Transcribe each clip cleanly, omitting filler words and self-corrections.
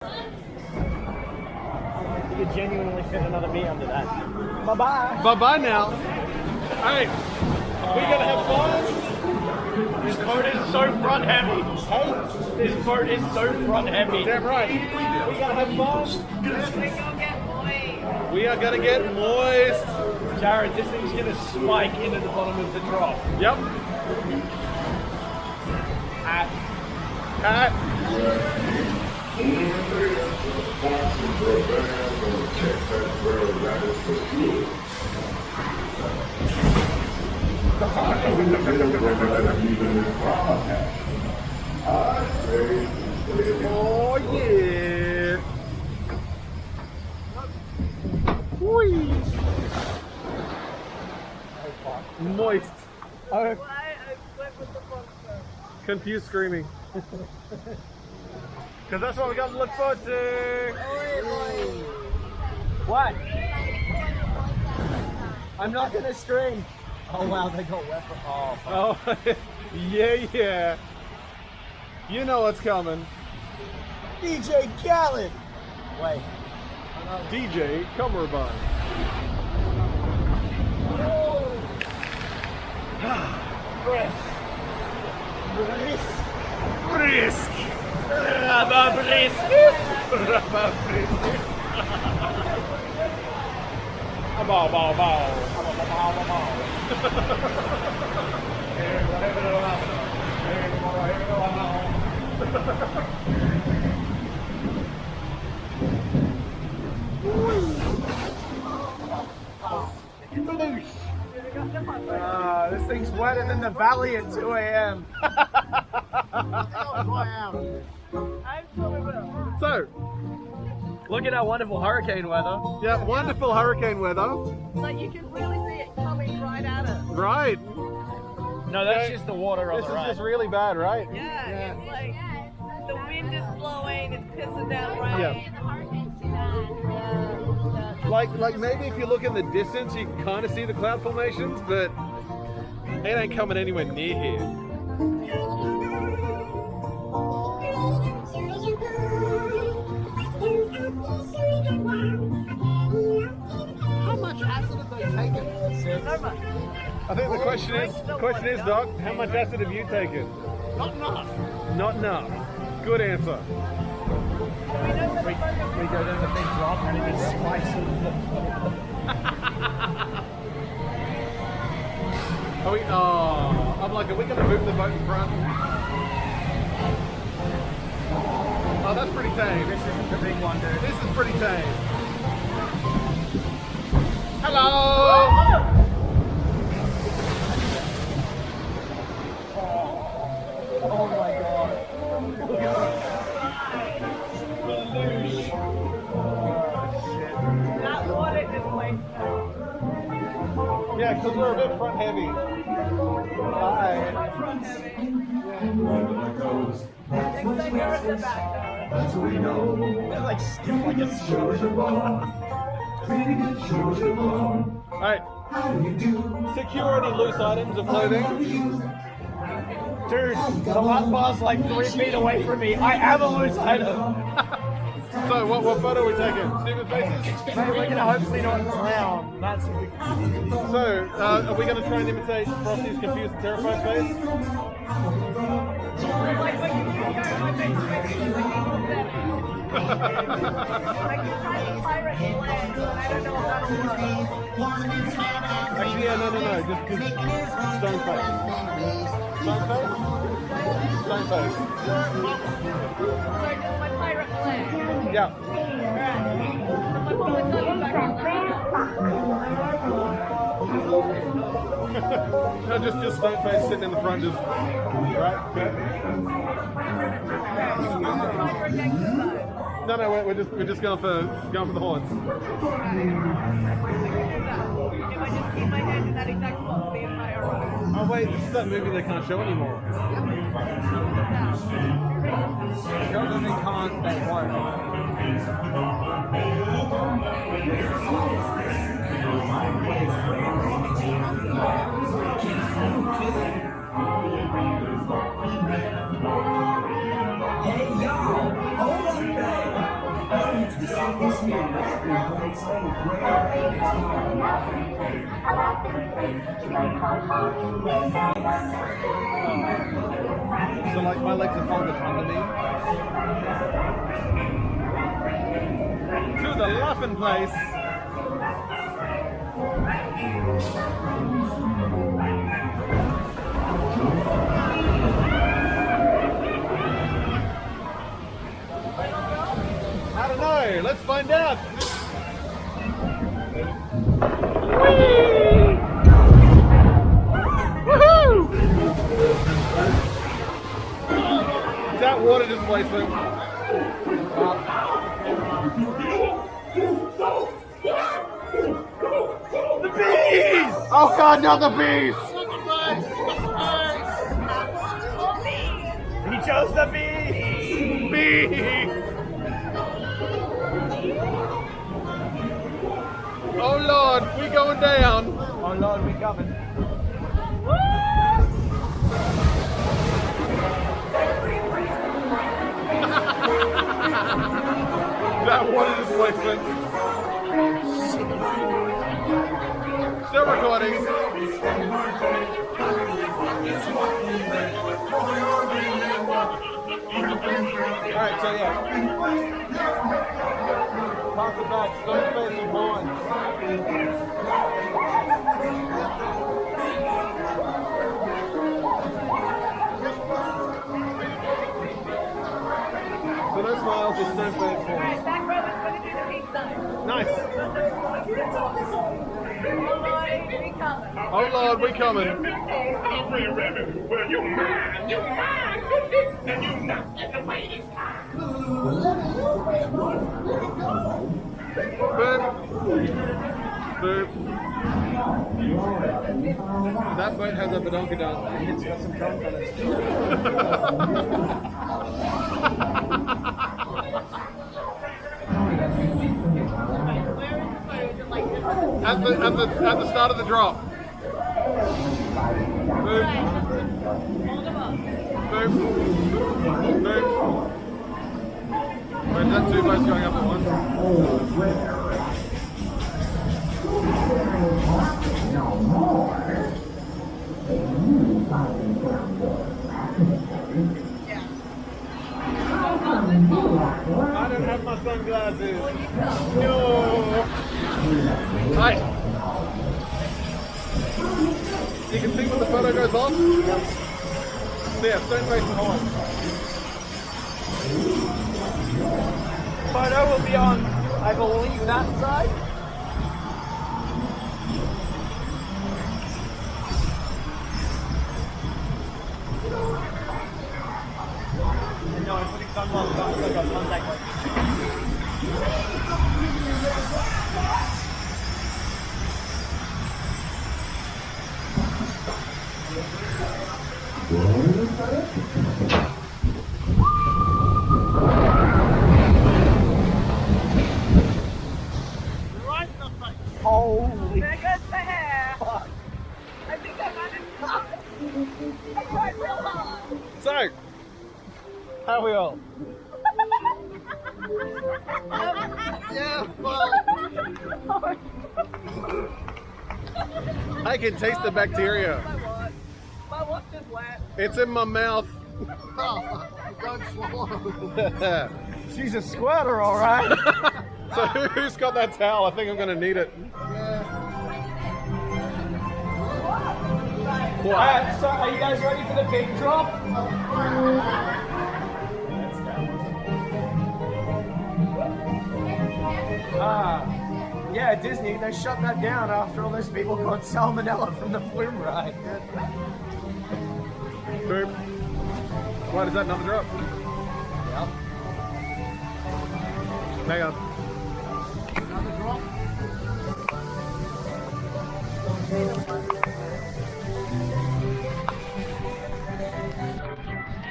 You could genuinely fit another me under that. Bye-bye. Bye-bye now. Hey, we gonna have fun? This boat is so front heavy. Hey? This boat is so front heavy. Damn right. We gonna have fun? We are gonna get moist. Jared, this thing's gonna spike into the bottom of the drop. Yep. Hat. Oh yeah. Whee. Moist. Why I went with the front first. Confused screaming. Because that's what we got to look forward to. What? I'm not gonna scream. Oh wow, they got weapon. Oh, Oh, yeah. You know what's coming. DJ Khaled. Wait. DJ Cumberbund. Brisk. Rubber brisk. Bow, bow, bow. This thing's wetter than the valley at 2 a.m. I'm swimming with them. So, Look at our wonderful hurricane weather. yeah, wonderful hurricane weather. Like you can really see it coming right at us. Right. No, that's just the water on This the is right. just really bad, right? Yeah, it's like the wind is blowing, it's pissing down right. Yeah. Like maybe if you look in the distance, you can kind of see the cloud formations, but it ain't coming anywhere near here. How much acid have they taken? So much. I think the question is, Doc, how much acid have you taken? Not enough. Not enough. Good answer. We go down the big drop and it just spikes in Are we? Oh, I'm like, are we going to move the boat in front? Oh, that's pretty tame. This isn't the big one, dude. This is pretty tame. Hello. Oh my god. That water is like Yeah, because we're a bit front heavy. Hi. front heavy. Next time you're at the back though. They're like stiff like a screw. Alright. Secure any loose items of clothing. Dude, the lap bar's like 3 feet away from me. I am a loose item. So, what photo are we taking? Stupid faces? Mate, we're gonna hopefully not drown. That's a big... So, are we going to try and imitate Frosty's confused and terrified face? Like when you go to like you try to pirate flag, but I don't know if that'll work. Actually, yeah, no. Just stone face. Stone face? Stone face. Like my pirate flag. Yeah. My mom was looking back No, just stone face sitting in the front, just right. No, we're just going for the horns. If I just keep my hand in that exact spot the entire ride. Oh wait, this is that movie they can't show anymore. Show them they can't, they won't. Hey y'all, hold up, babe. So like my legs are folded under me. To the laughing place. I don't know. Let's find out. Woohoo! Is that water displacement? The bees! Oh God, not the bees! He chose the bee! Bee! Oh Lord, we going down. Oh Lord, we coming. That water displacement. Still recording. Alright, so yeah. Pass it back, stone facing horns. So no smiles, just stone facing horns. Alright, back row is going to do the peace sign. Nice. Oh Lord, we coming. Oh Lord, we coming. Well, you mine, and you not get away this time. Boop. Boop. That boat has a badonkadonk. It's got some drunk on it. At the start of the drop. Boop. Boop. Boop. Wait, is that two boats going up at once? I don't have my sunglasses. No. Hi. You can see when the photo goes off. There, stone facing horn. Photo will be on, I believe, that side. No, I'm putting sunglasses on so I got contact lenses. Holy There goes the hair. I think I might have I tried real hard. So, how are we all? Yeah, well, I can taste the bacteria. My watch is wet. It's in my mouth. Don't swallow. She's a squirter, all right. So who's got that towel? I think I'm going to need it. What? So are you guys ready for the big drop? Yeah, Disney, they shut that down after all those people got salmonella from the flume ride. Boop. What, is that another drop? Yep. Hang on. Another drop.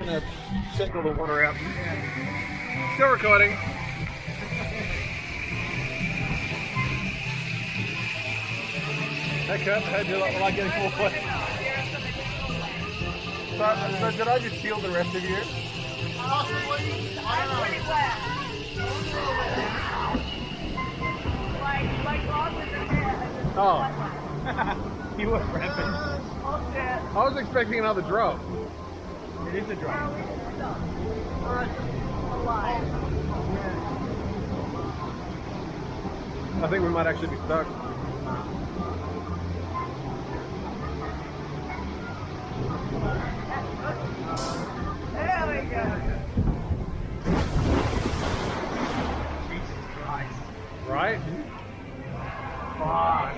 I'm going to check all the water out. Still recording. Hey Kurt, how do you like getting full play? So did I just shield the rest of you? Possibly. I don't know. Pretty wet. Oh, You were prepping. Oh shit. I was expecting another drop. It is a drop. Alive. I think we might actually be stuck. There we go. Jesus Christ. Right? Fuck.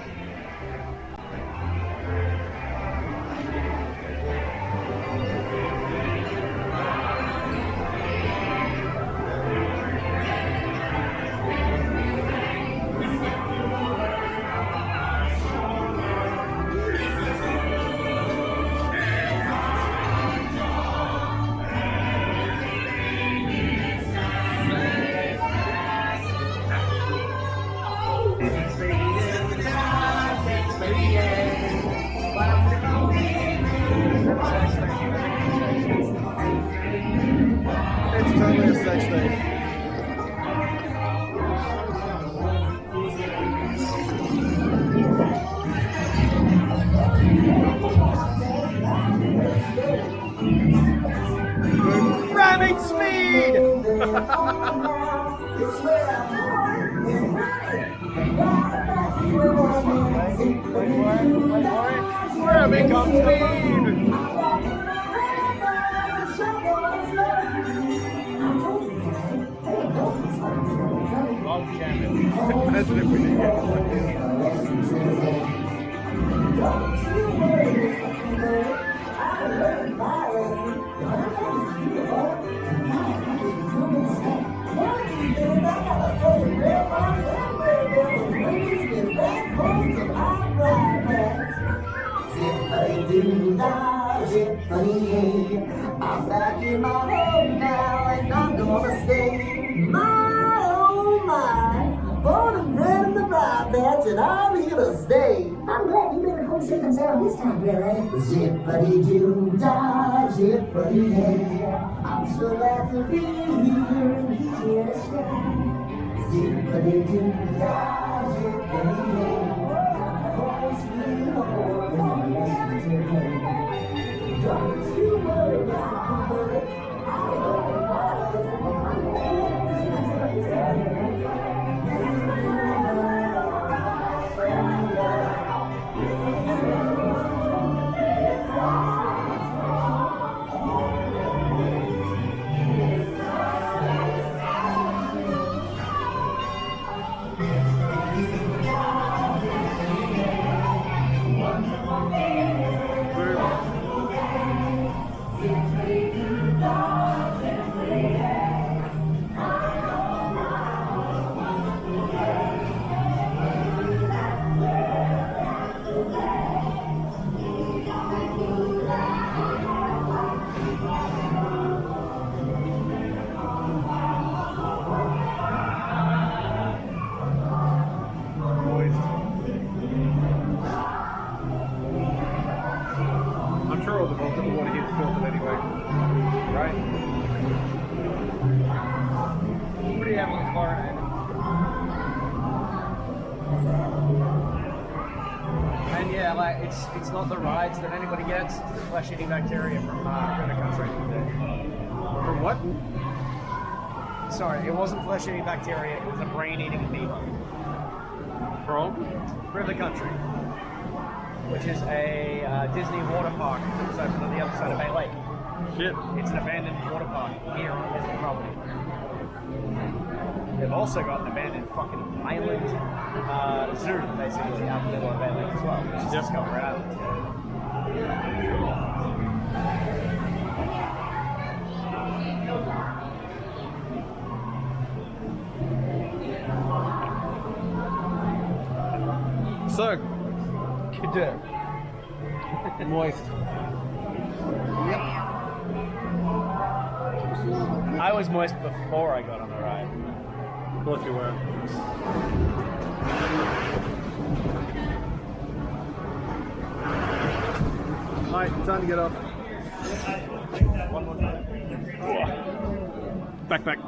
It's totally a sex thing. Ramming speed! Ramming speed! Oh, damn it. Imagine if we didn't get it like this. I'm back in my home now and I'm gonna stay. My oh my, born and bred in the bright patch and I'm here to stay. I'm glad you made it home safe and sound this time, Billy. Zippity-doo dah, zippity-day. I'm so glad to be here and he's here to stay. Zippity-doo dah, zippity-day. Home sweet home is yesterday. Don't you worry about it. I'm sure all the water here is filtered anyway. Right? Pretty heavily chlorinated. And yeah, like it's not the rides that anybody gets, it's the flesh-eating bacteria from River Country. From what? Sorry, it wasn't flesh-eating bacteria, it was a brain-eating amoeba. From? River Country, which is a Disney water park that was open on the other side of Bay Lake. Shit. It's an abandoned water park here on Disney property. They've also got an abandoned fucking island zoo, basically, out in the middle of Bay Lake as well, which is Discover Island. So, Cadet. moist. I was moist before I got on the ride. Of course you were. Alright, time to get off. One more time. Back.